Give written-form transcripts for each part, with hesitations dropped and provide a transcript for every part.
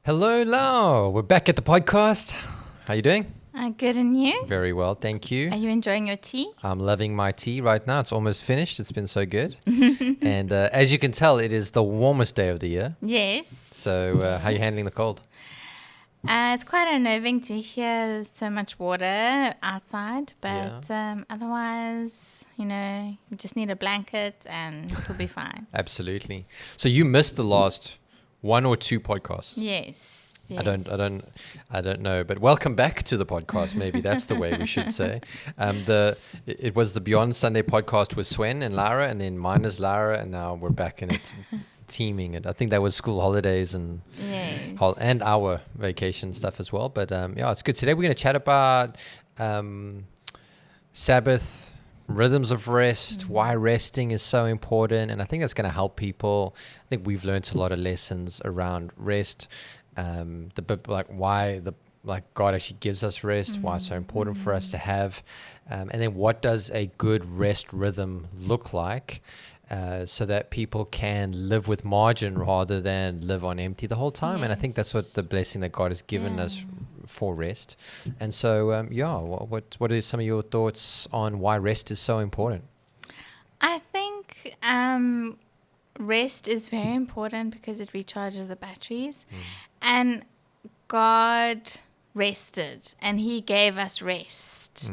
Hello, Lau. We're back at the podcast. How you doing? Good, and you? Very well, thank you. Are you enjoying your tea? I'm loving my tea right now. It's almost finished. It's been so good. And as you can tell, it is the warmest day of the year. Yes. So how are you handling the cold? It's quite unnerving to hear so much water outside, but otherwise, you just need a blanket and it'll be fine. Absolutely. So you missed the last one or two podcasts. Yes. I don't know, but welcome back to the podcast. Maybe that's the way we should say. It was the Beyond Sunday podcast with Sven and Laura, and then mine is Laura, and now we're back in it, teaming it. I think that was school holidays and and our vacation stuff as well. But it's good. Today we're going to chat about Sabbath, rhythms of rest, why resting is so important, and I think that's going to help people. I think we've learned a lot of lessons around rest. Why God actually gives us rest, why it's so important for us to have, and then what does a good rest rhythm look like, so that people can live with margin rather than live on empty the whole time. And I think that's what the blessing that God has given us for rest. And so what are some of your thoughts on why rest is so important? I think rest is very important because it recharges the batteries. And God rested and he gave us rest.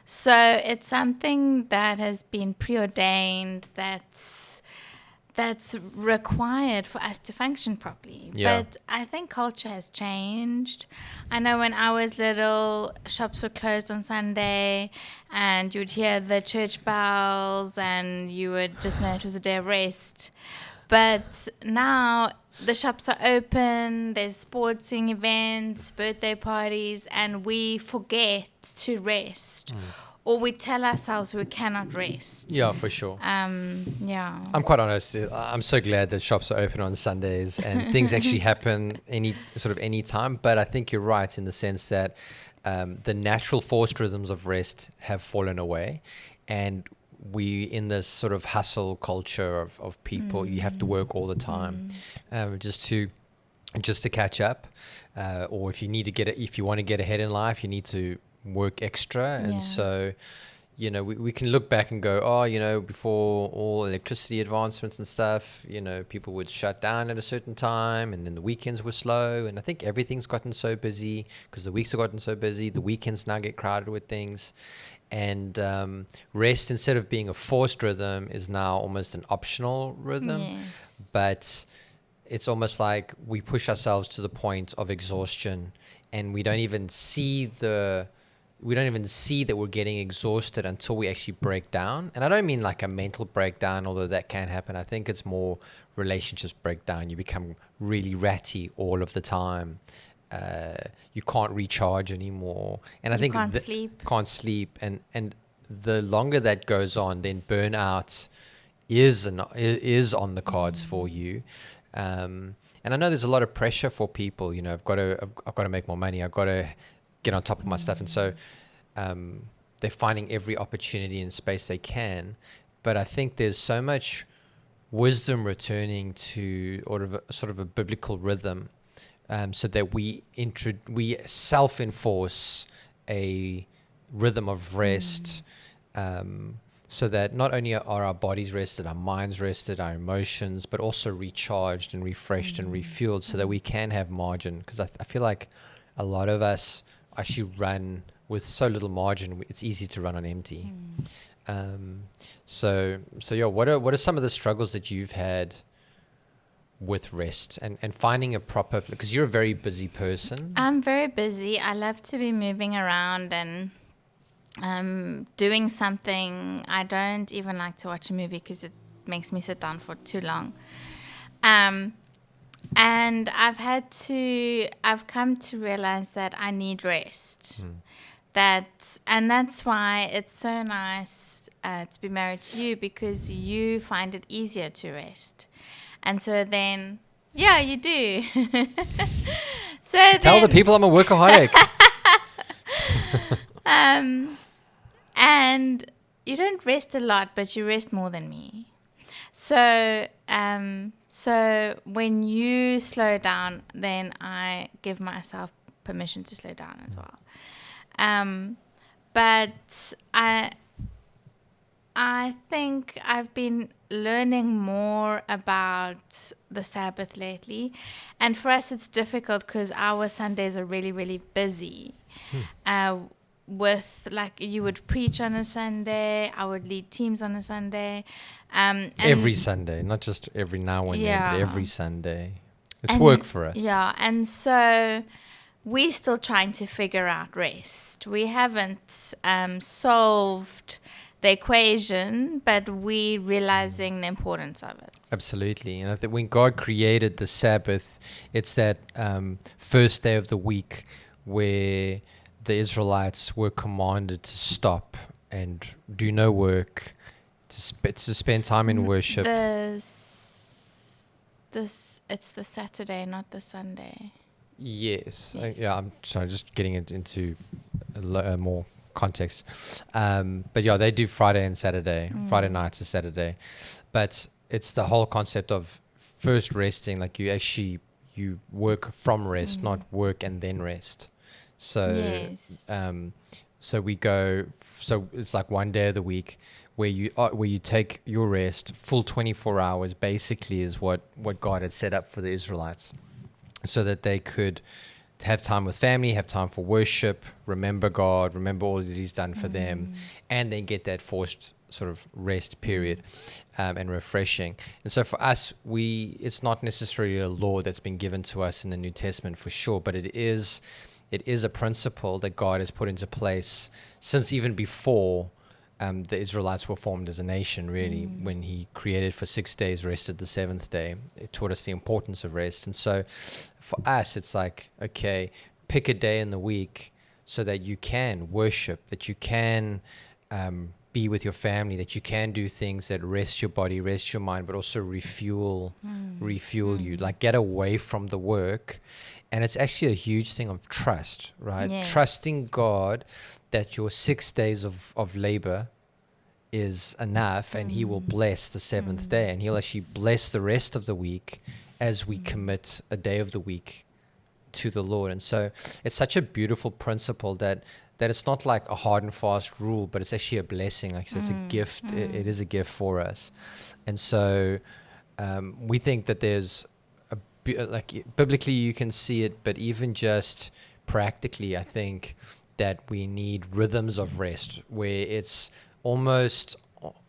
So it's something that has been preordained, that's required for us to function properly. But I think culture has changed. I know when I was little, shops were closed on Sunday and you'd hear the church bells and you would just know it was a day of rest. But now the shops are open, there's sporting events, birthday parties, and we forget to rest. Or we tell ourselves we cannot rest. Yeah, for sure. I'm quite honest. I'm so glad that shops are open on Sundays and things actually happen any time. But I think you're right in the sense that the natural forced rhythms of rest have fallen away, and we in this sort of hustle culture of people, you have to work all the time just to catch up, or if you want to get ahead in life, you need to work extra. And so we can look back and go, before all electricity advancements and stuff, people would shut down at a certain time, and then the weekends were slow. And I think everything's gotten so busy because the weeks have gotten so busy. The weekends now get crowded with things. And rest, instead of being a forced rhythm, is now almost an optional rhythm. But it's almost like we push ourselves to the point of exhaustion, and we don't even see that we're getting exhausted until we actually break down. And I don't mean like a mental breakdown, although that can happen. I think it's more relationships break down. You become really ratty all of the time. You can't recharge anymore, and I think can't sleep, and the longer that goes on, then burnout is on the cards for you. And I know there's a lot of pressure for people. I've got to make more money. I've got to get on top of my stuff, and so they're finding every opportunity and space they can. But I think there's so much wisdom returning to sort of a biblical rhythm. So that we self-enforce a rhythm of rest, so that not only are our bodies rested, our minds rested, our emotions, but also recharged and refreshed and refueled, so that we can have margin. Because I feel like a lot of us actually run with so little margin. It's easy to run on empty. What are some of the struggles that you've had with rest and finding a proper, because you're a very busy person? I'm very busy. I love to be moving around and doing something. I don't even like to watch a movie because it makes me sit down for too long. And I've come to realize that I need rest. That's why it's so nice to be married to you, because you find it easier to rest. And so then, you do. Tell the people I'm a workaholic. And you don't rest a lot, but you rest more than me. So So when you slow down, then I give myself permission to slow down as well. But I think I've been learning more about the Sabbath lately. And for us, it's difficult because our Sundays are really, really busy. With, like, you would preach on a Sunday, I would lead teams on a Sunday. And Every Sunday, not just every now and then, but every Sunday. It's work for us. Yeah, and so we're still trying to figure out rest. We haven't solved the equation, but we're realizing the importance of it. Absolutely. And I think when God created the Sabbath, it's that first day of the week where the Israelites were commanded to stop and do no work, to spend time in worship. It's the Saturday, not the Sunday. Yes. I'm sorry, just getting it into more context. But yeah, they do Friday and Saturday, Friday night to Saturday. But it's the whole concept of first resting, like you work from rest, not work and then rest. So so we go, so it's like one day of the week where you take your rest, full 24 hours basically is what God had set up for the Israelites, so that they could have time with family, have time for worship, remember God, remember all that He's done for them, and then get that forced sort of rest period and refreshing. And so for us, it's not necessarily a law that's been given to us in the New Testament for sure, but it is a principle that God has put into place since even before the Israelites were formed as a nation, really. When He created for 6 days, rested the seventh day. It taught us the importance of rest. And so for us, it's like, okay, pick a day in the week so that you can worship, that you can be with your family, that you can do things that rest your body, rest your mind, but also refuel you, like get away from the work. And it's actually a huge thing of trust, right? Yes. Trusting God that your 6 days of labor is enough, and He will bless the seventh day, and He'll actually bless the rest of the week as we commit a day of the week to the Lord. And so it's such a beautiful principle that it's not like a hard and fast rule, but it's actually a blessing. Like it's a gift. It is a gift for us. And so we think that there's like biblically you can see it, but even just practically, I think that we need rhythms of rest where it's almost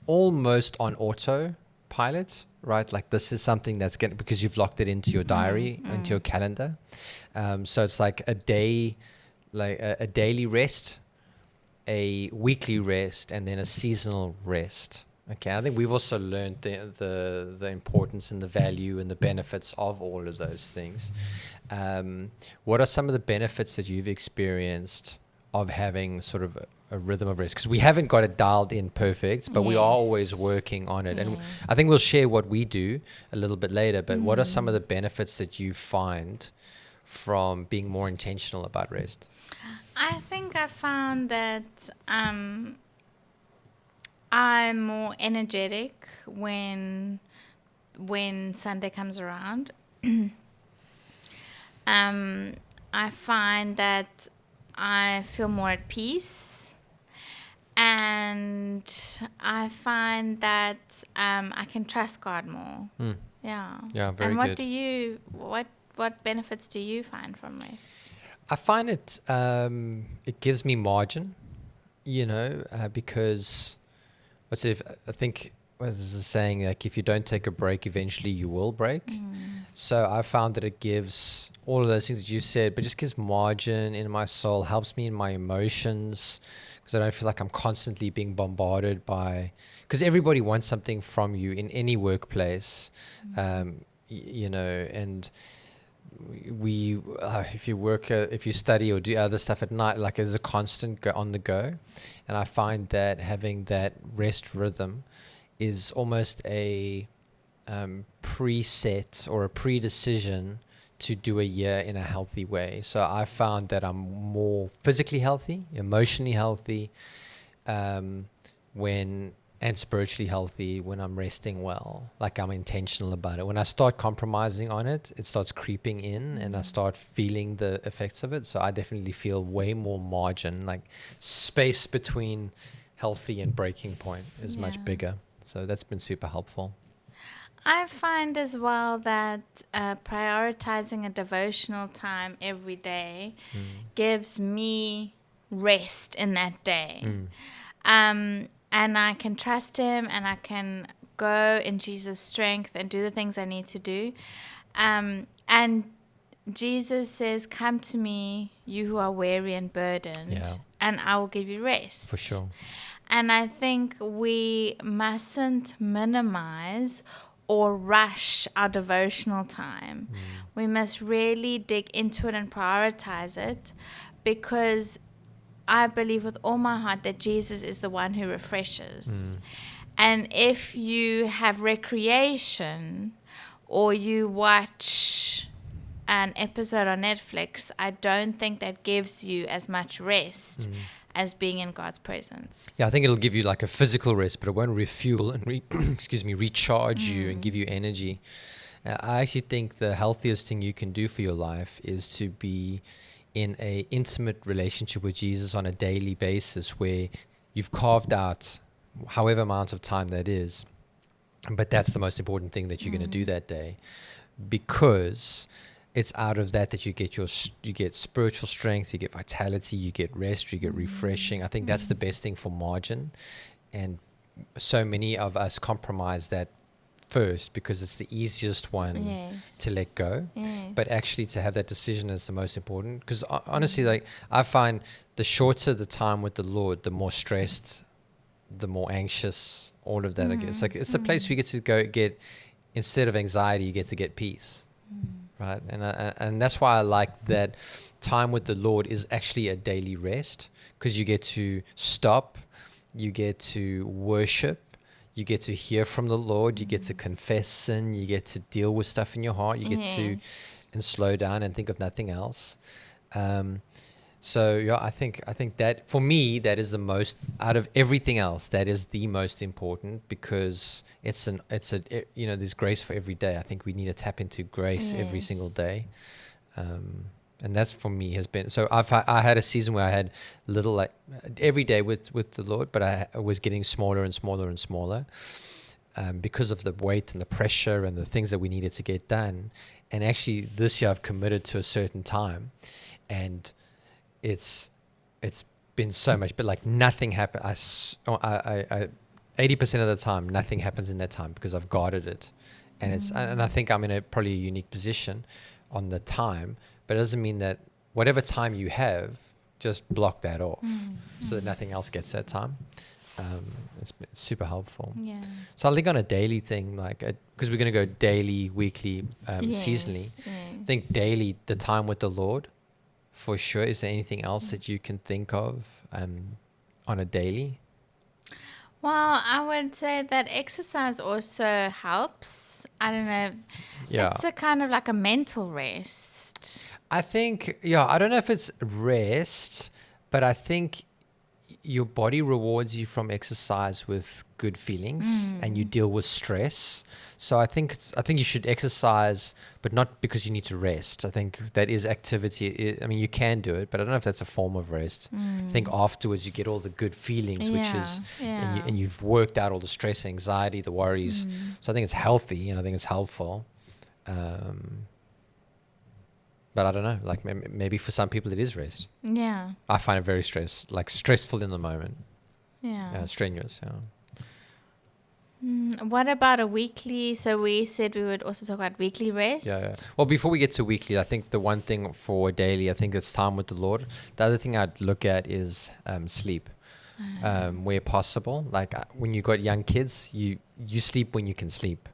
on autopilot, right? Like this is something that's going because you've locked it into your diary, into your calendar. So it's like a day, like a daily rest, a weekly rest, and then a seasonal rest. Okay, I think we've also learned the importance and the value and the benefits of all of those things. What are some of the benefits that you've experienced of having sort of a rhythm of rest? Because we haven't got it dialed in perfect, but we are always working on it. And I think we'll share what we do a little bit later, but what are some of the benefits that you find from being more intentional about rest? I think I found that I'm more energetic when Sunday comes around. I find that I feel more at peace, and I find that I can trust God more. Yeah. Yeah, very good. And what benefits do you find from rest? I find it gives me margin, because I think as a saying, like if you don't take a break, eventually you will break. So I found that it gives all of those things that you said, but just gives margin in my soul, helps me in my emotions, because I don't feel like I'm constantly being bombarded because everybody wants something from you in any workplace, and if you study or do other stuff at night, like there's a constant on the go. And I find that having that rest rhythm is almost a preset or a predecision to do a year in a healthy way. So I found that I'm more physically healthy, emotionally healthy, when and spiritually healthy when I'm resting well. Like I'm intentional about it. When I start compromising on it, it starts creeping in and I start feeling the effects of it. So I definitely feel way more margin, like space between healthy and breaking point is much bigger. So that's been super helpful. I find as well that prioritizing a devotional time every day gives me rest in that day. And I can trust him and I can go in Jesus' strength and do the things I need to do. And Jesus says, come to me, you who are weary and burdened, and I will give you rest. For sure. And I think we mustn't minimize or rush our devotional time. We must really dig into it and prioritize it, because I believe with all my heart that Jesus is the one who refreshes. And if you have recreation or you watch an episode on Netflix, I don't think that gives you as much rest as being in God's presence. Yeah, I think it'll give you like a physical rest, but it won't refuel and recharge you and give you energy. I actually think the healthiest thing you can do for your life is to be in a intimate relationship with Jesus on a daily basis, where you've carved out however amount of time that is, but that's the most important thing that you're going to do that day, because it's out of that you get spiritual strength, you get vitality, you get rest, you get refreshing. I think that's the best thing for margin, and so many of us compromise that first because it's the easiest one to let go. But actually to have that decision is the most important, because honestly, like I find the shorter the time with the Lord, the more stressed, the more anxious, all of that. I guess like it's a place we get to go get, instead of anxiety, you get to get peace, right? And that's why I like that time with the Lord is actually a daily rest, because you get to stop, you get to worship, you get to hear from the Lord, you get to confess sin, you get to deal with stuff in your heart, you get to and slow down and think of nothing else. So yeah, I think that for me, that is the most, out of everything else, that is the most important, because there's grace for every day. I think we need to tap into grace every single day. And that's for me has been, so I had a season where I had little, like every day with the Lord, but I was getting smaller and smaller and smaller because of the weight and the pressure and the things that we needed to get done. And actually this year I've committed to a certain time, and it's been so much, but like nothing happened. I 80% of the time, nothing happens in that time because I've guarded it. And and I think I'm in a probably a unique position on the time, but it doesn't mean that whatever time you have, just block that off so that nothing else gets that time. It's super helpful. Yeah. So I think on a daily thing, like, because we're going to go daily, weekly, seasonally, I think daily, the time with the Lord, for sure. Is there anything else that you can think of on a daily? Well, I would say that exercise also helps. I don't know. Yeah. It's a kind of like a mental rest. I think, I don't know if it's rest, but I think your body rewards you from exercise with good feelings and you deal with stress. So I think you should exercise, but not because you need to rest. I think that is activity. I mean, you can do it, but I don't know if that's a form of rest. I think afterwards you get all the good feelings, which is, and you've worked out all the stress, anxiety, the worries. So I think it's healthy, and I think it's helpful. But I don't know, like maybe for some people it is rest. Yeah. I find it very stressful in the moment. Yeah. Strenuous, What about a weekly? So we said we would also talk about weekly rest. Yeah. Well, before we get to weekly, I think the one thing for daily, I think it's time with the Lord. The other thing I'd look at is sleep, where possible. Like when you got young kids, you sleep when you can sleep.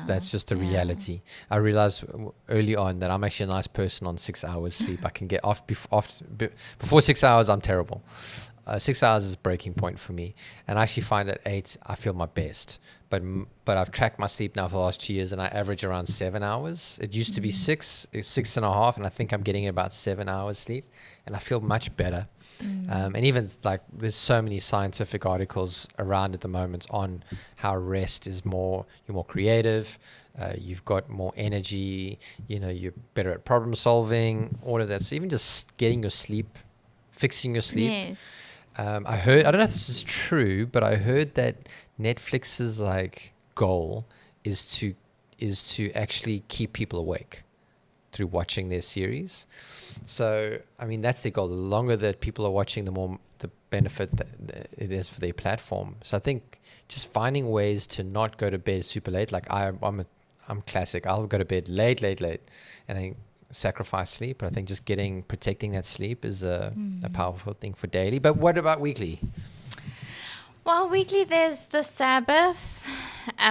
That's just a reality. I realized early on that I'm actually a nice person on 6 hours sleep. I can get before 6 hours, I'm terrible. 6 hours is breaking point for me. And I actually find at 8, I feel my best. But I've tracked my sleep now for the last 2 years, and I average around 7 hours. It used to be 6.5, and I think I'm getting about 7 hours sleep, and I feel much better. And even like there's so many scientific articles around at the moment on how rest is you're more creative, you've got more energy, you're better at problem solving, all of that. So even just getting your sleep, fixing your sleep. Yes. I don't know if this is true, but I heard that Netflix's like goal is to actually keep people awake through watching their series. So, I mean, that's their goal. The longer that people are watching, the more the benefit that it is for their platform. So I think just finding ways to not go to bed super late. Like I'm classic. I'll go to bed late, and then sacrifice sleep. But I think just protecting that sleep is a powerful thing for daily. But what about weekly? Well, weekly there's the Sabbath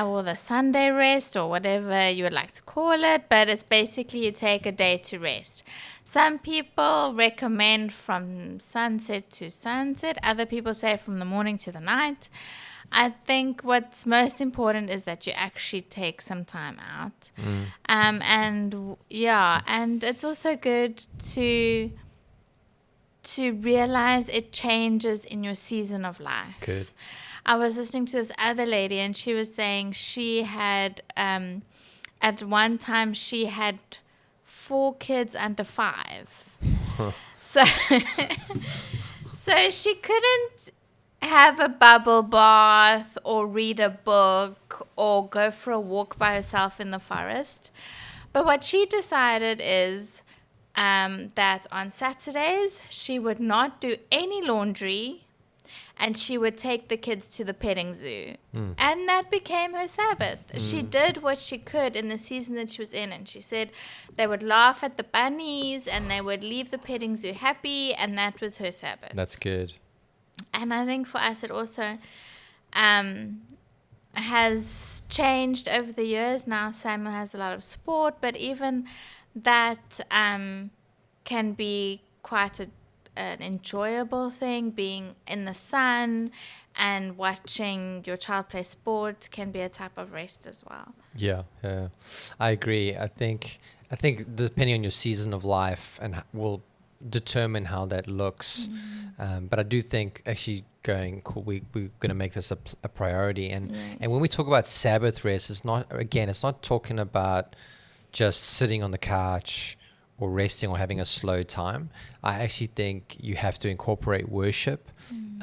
or the Sunday rest or whatever you would like to call it, but it's basically you take a day to rest. Some people recommend from sunset to sunset. Other people say from the morning to the night. I think what's most important is that you actually take some time out. And it's also good to realize it changes in your season of life. Good. I was listening to this other lady and she was saying she had, at one time she had 4 kids under 5. So, so she couldn't have a bubble bath or read a book or go for a walk by herself in the forest. But what she decided is that on Saturdays she would not do any laundry and she would take the kids to the petting zoo. And that became her Sabbath. She did what she could in the season that she was in, and she said they would laugh at the bunnies and they would leave the petting zoo happy, and that was her Sabbath. That's good. And I think for us it also has changed over the years. Now Samuel has a lot of sport, but even that can be quite an enjoyable thing. Being in the sun and watching your child play sport can be a type of rest as well. Yeah, I agree. I think depending on your season of life and will determine how that looks. But I do think actually we're going to make this a priority. And when we talk about Sabbath rest, it's not talking about just sitting on the couch or resting or having a slow time. I actually think you have to incorporate worship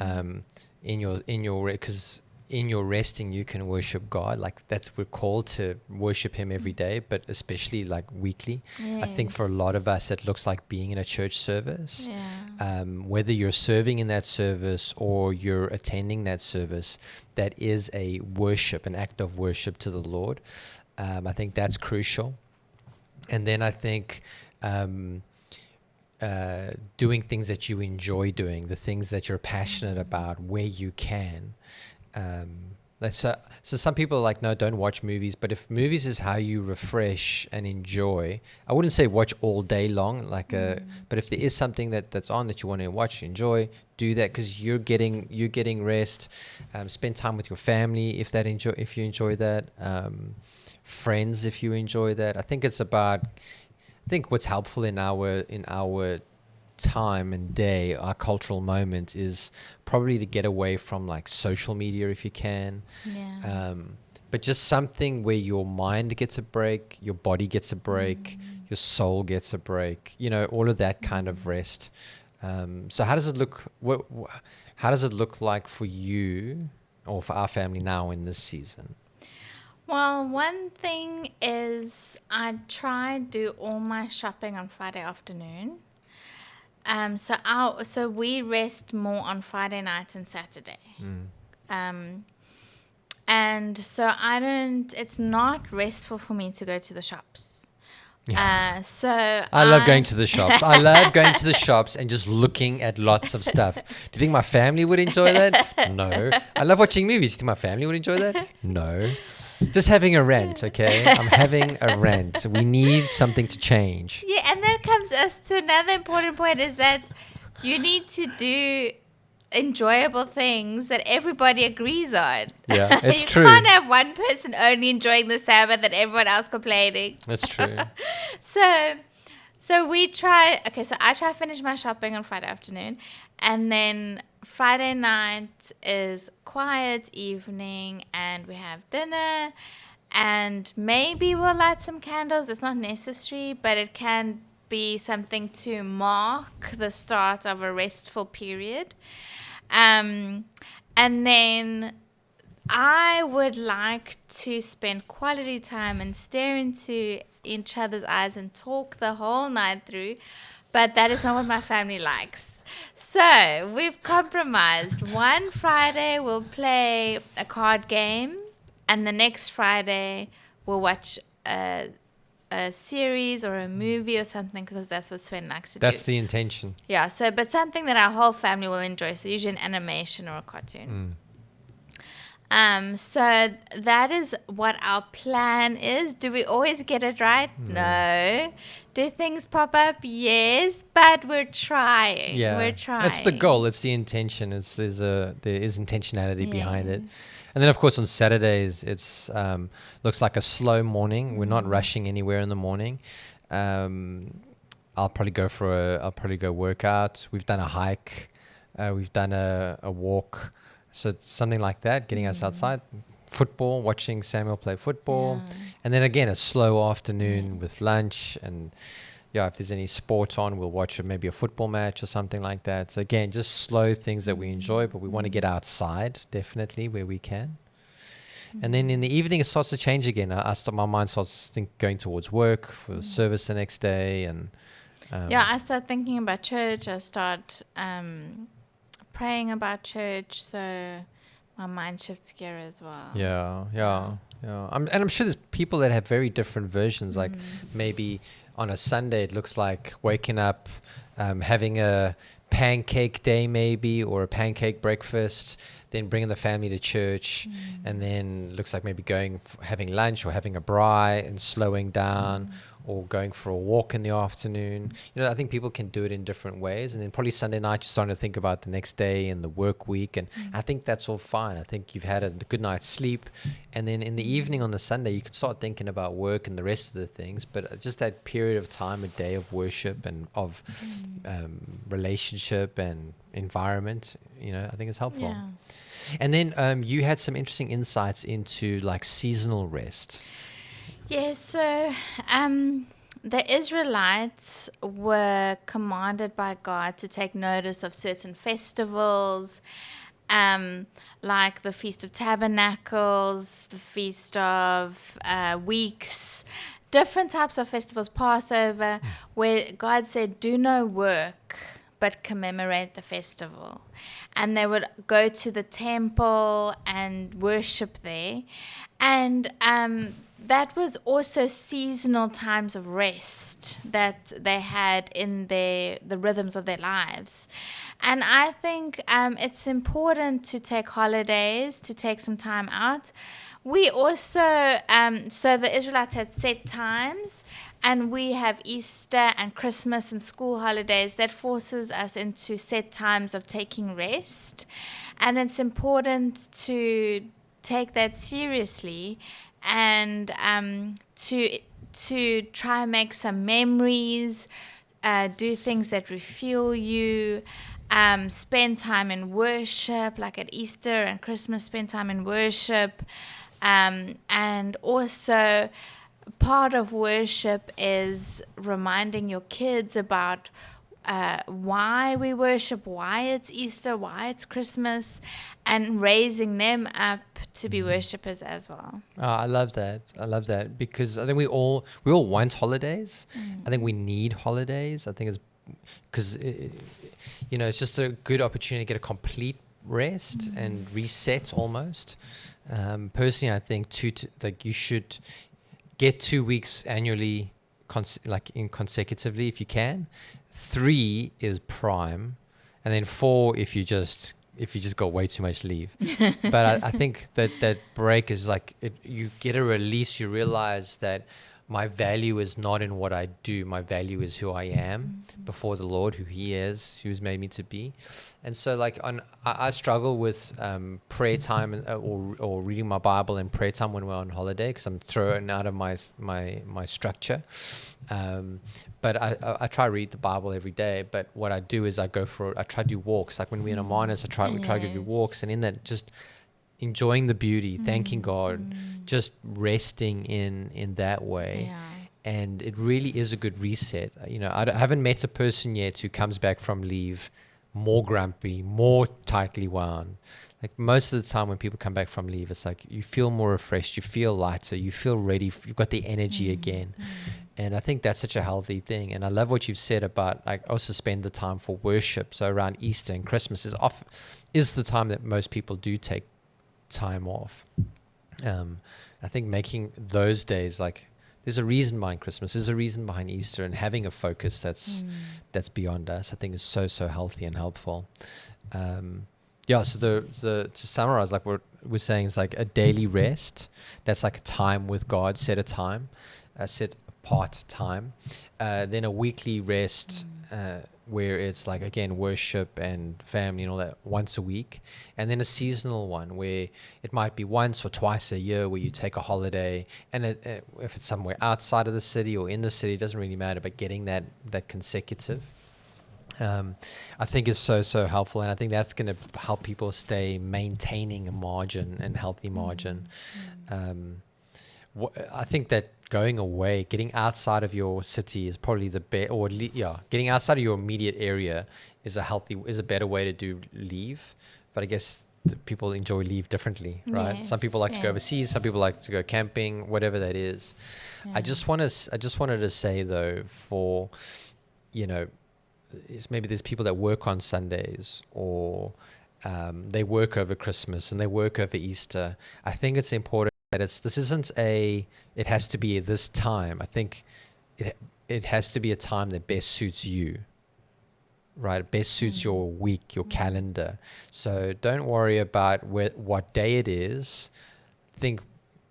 in your because in your resting you can worship God. Like we're called to worship Him every day, but especially like weekly. Yes. I think for a lot of us it looks like being in a church service. Yeah. Whether you're serving in that service or you're attending that service, that is a worship, an act of worship to the Lord. I think that's crucial. And then I think doing things that you enjoy doing, the things that you're passionate about, where you can. So some people are like, no, don't watch movies. But if movies is how you refresh and enjoy, I wouldn't say watch all day long. But if there is something that's on that you want to watch, enjoy, do that, because you're getting rest. Spend time with your family if you enjoy that. Friends if you enjoy that. I think what's helpful in our time and day, our cultural moment, is probably to get away from like social media if you can. But just something where your mind gets a break, your body gets a break, your soul gets a break, all of that kind of rest. So how does it look? How does it look like for you or for our family now in this season? Well, one thing is I try to do all my shopping on Friday afternoon. So we rest more on Friday night and Saturday. And so it's not restful for me to go to the shops. I love going to the shops. I love going to the shops and just looking at lots of stuff. Do you think my family would enjoy that? No. I love watching movies. Do you think my family would enjoy that? No. Just having a rant, okay? I'm having a rant. We need something to change. Yeah, and that comes us to another important point, is that you need to do enjoyable things that everybody agrees on. Yeah, it's true. You can't have one person only enjoying the Sabbath and everyone else complaining. That's true. So we try, okay, so I try to finish my shopping on Friday afternoon, and then Friday night is quiet evening, and we have dinner, and maybe we'll light some candles. It's not necessary, but it can be something to mark the start of a restful period. And then I would like to spend quality time and stare into each other's eyes and talk the whole night through, but that is not what my family likes. So we've compromised. One Friday we'll play a card game, and the next Friday we'll watch a series or a movie or something, because that's what Sven likes to do. That's the intention. Yeah, so but something that our whole family will enjoy, so usually an animation or a cartoon. So that is what our plan is. Do we always get it right? No. Do things pop up? Yes, but we're trying. Yeah, we're trying. It's the goal. It's the intention. There is intentionality behind it. And then, of course, on Saturdays, it's looks like a slow morning. We're not rushing anywhere in the morning. I'll probably go work out. We've done a hike. We've done a walk. So it's something like that, getting us outside. Football, watching Samuel play football. Yeah. And then again, a slow afternoon with lunch. And if there's any sport on, we'll watch maybe a football match or something like that. So again, just slow things that we enjoy, but we want to get outside, definitely, where we can. And then in the evening, it starts to change again. My mind starts going towards work for service the next day. And I start thinking about church. I start praying about church, so my mind shifts gear as well. Yeah. And I'm sure there's people that have very different versions. Like maybe on a Sunday, it looks like waking up, having a pancake day maybe, or a pancake breakfast, then bringing the family to church, and then looks like maybe having lunch or having a braai and slowing down, or going for a walk in the afternoon. I think people can do it in different ways. And then probably Sunday night, you're starting to think about the next day and the work week. And I think that's all fine. I think you've had a good night's sleep. And then in the evening on the Sunday, you can start thinking about work and the rest of the things. But just that period of time, a day of worship and of relationship and environment, I think is helpful. Yeah. And then you had some interesting insights into like seasonal rest. Yes, so the Israelites were commanded by God to take notice of certain festivals, like the Feast of Tabernacles, the Feast of Weeks, different types of festivals, Passover, where God said, do no work, but commemorate the festival. And they would go to the temple and worship there. And that was also seasonal times of rest that they had in the rhythms of their lives. And I think it's important to take holidays, to take some time out. We also, so the Israelites had set times, and we have Easter and Christmas and school holidays that forces us into set times of taking rest. And it's important to take that seriously and to try and make some memories, do things that refuel you, spend time in worship, like at Easter and Christmas, spend time in worship. And also part of worship is reminding your kids about why we worship, why it's Easter, why it's Christmas, and raising them up to be worshipers as well. I love that because I think we all want holidays. I think we need holidays. I think it's because it's just a good opportunity to get a complete rest and reset almost. Personally, I think you should get 2 weeks annually, consecutively if you can. 3 is prime, and then 4 if you just got way too much leave. But I think that break is like you get a release. You realize that my value is not in what I do. My value is who I am before the Lord, who He is, who's made me to be. And so, like, I struggle with prayer time or reading my Bible and prayer time when we're on holiday, because I'm thrown out of my structure. But I try to read the Bible every day. But what I do is I try to do walks. Like when we're in Amanas, we try to do walks, and in that, just enjoying the beauty, thanking God, just resting in that way. Yeah. And it really is a good reset. You know, I haven't met a person yet who comes back from leave more grumpy, more tightly wound. Like most of the time when people come back from leave, it's like you feel more refreshed, you feel lighter, you feel ready, you've got the energy again. And I think that's such a healthy thing. And I love what you've said about, like, also spend the time for worship. So around Easter and Christmas is the time that most people do take time off. I think making those days, like, there's a reason behind Christmas, there's a reason behind Easter, and having a focus that's beyond us, I think, is so healthy and helpful. So the to summarize, like what we're saying, is like a daily rest. That's like a time with God, set apart time. Then a weekly rest, where it's like, again, worship and family and all that, once a week. And then a seasonal one where it might be once or twice a year where you take a holiday, and if it's somewhere outside of the city or in the city, it doesn't really matter, but getting that consecutive, I think is so helpful. And I think that's going to help people stay maintaining a margin and healthy margin. I think that going away, getting outside of your city is probably the best, getting outside of your immediate area is a better way to do leave. But I guess people enjoy leave differently, right? Some people like to go overseas, some people like to go camping, whatever that is. I just wanted to say, though, for, you know, maybe there's people that work on Sundays, or they work over Christmas and they work over Easter. I think it's important that it has to be this time. I think it has to be a time that best suits you, right? It best suits your week, your calendar. So don't worry about what day it is. Think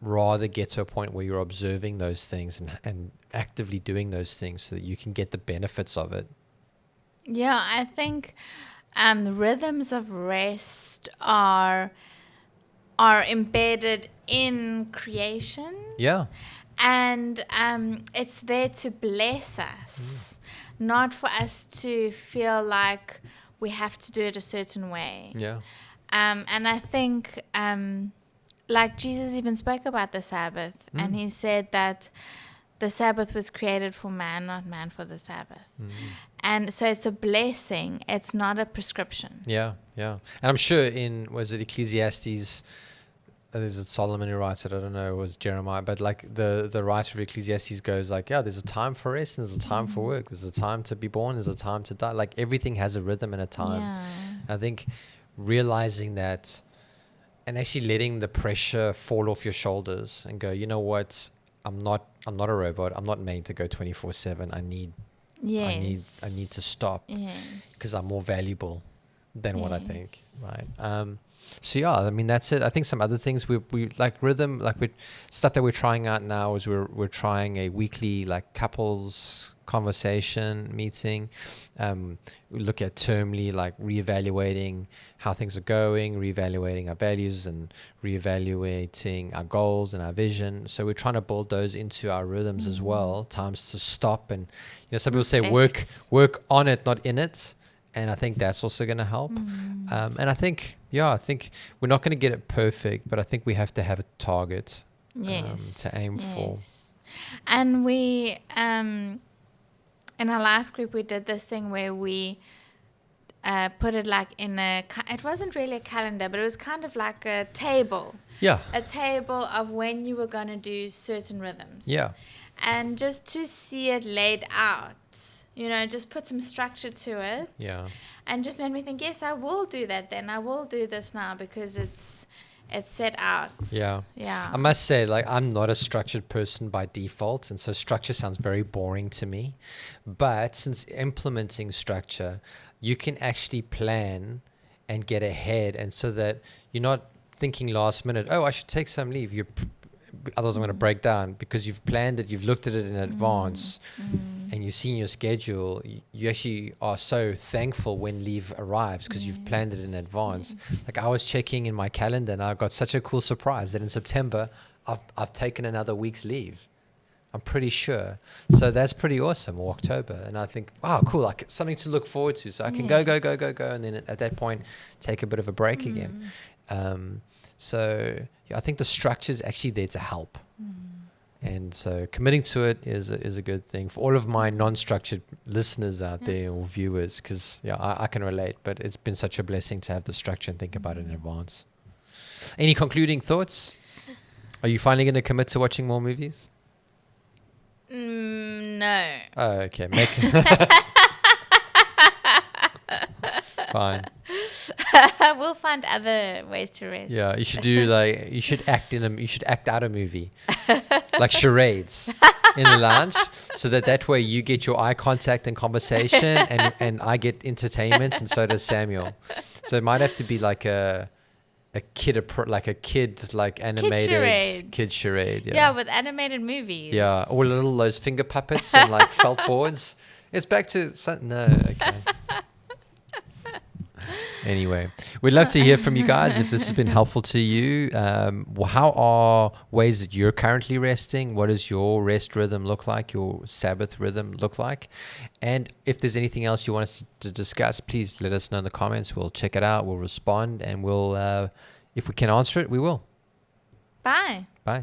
rather get to a point where you're observing those things and actively doing those things so that you can get the benefits of it. Yeah, I think rhythms of rest are embedded in creation. Yeah. And it's there to bless us, not for us to feel like we have to do it a certain way. Yeah. And I think, like Jesus even spoke about the Sabbath, and he said that the Sabbath was created for man, not man for the Sabbath. And so it's a blessing. It's not a prescription. Yeah, yeah. And I'm sure was it Ecclesiastes? Is it Solomon who writes it? I don't know. It was Jeremiah. But like the writer of Ecclesiastes goes like, yeah, there's a time for rest and there's a time for work. There's a time to be born. There's a time to die. Like everything has a rhythm and a time. Yeah. I think realizing that and actually letting the pressure fall off your shoulders and go, you know what? I'm not a robot. I'm not made to go 24/7. I need to stop because I'm more valuable than what I think, right? So yeah, I mean that's it. I think some other things we like rhythm, like stuff that we're trying out now is we're trying a weekly like couples conversation meeting. We look at termly, like reevaluating how things are going, reevaluating our values and reevaluating our goals and our vision. So we're trying to build those into our rhythms as well. Times to stop, and some people say work on it, not in it. And I think that's also going to help. And I think we're not going to get it perfect, but I think we have to have a target to aim for. And we, in our life group, we did this thing where we put it like it wasn't really a calendar, but it was kind of like a table. Yeah. A table of when you were going to do certain rhythms. Yeah. And just to see it laid out, just put some structure to it. Yeah. And just made me think, yes, I will do that then. I will do this now because it's set out. Yeah. Yeah. I must say, like, I'm not a structured person by default, and so structure sounds very boring to me. But since implementing structure, you can actually plan and get ahead, and so that you're not thinking last minute, oh, I should take some leave. You're otherwise I'm going to break down, because you've planned it, you've looked at it in advance, and you've seen your schedule. You actually are so thankful when leave arrives because you've planned it in advance. Like I was checking in my calendar and I got such a cool surprise that in September I've taken another week's leave. I'm pretty sure. So that's pretty awesome. Or October. And I think, wow, cool. Like something to look forward to. So I can go. And then at that point, take a bit of a break again. So yeah, I think the structure is actually there to help. And so committing to it is a good thing for all of my non-structured listeners out there or viewers, because I can relate, but it's been such a blessing to have the structure and think about it in advance. Any concluding thoughts? Are you finally going to commit to watching more movies? No. Oh, okay. Fine. We'll find other ways to rest. Yeah, you should do you should act out a movie, like charades in the lounge, so that way you get your eye contact and conversation, and I get entertainment, and so does Samuel. So it might have to be like a kid animated kid charade. Yeah, with animated movies. Yeah, or those finger puppets and like felt boards. It's back to okay. Anyway, we'd love to hear from you guys if this has been helpful to you. How are ways that you're currently resting? What does your rest rhythm look like? Your Sabbath rhythm look like? And if there's anything else you want us to discuss, please let us know in the comments. We'll check it out. We'll respond, and we'll, if we can answer it, we will. Bye. Bye.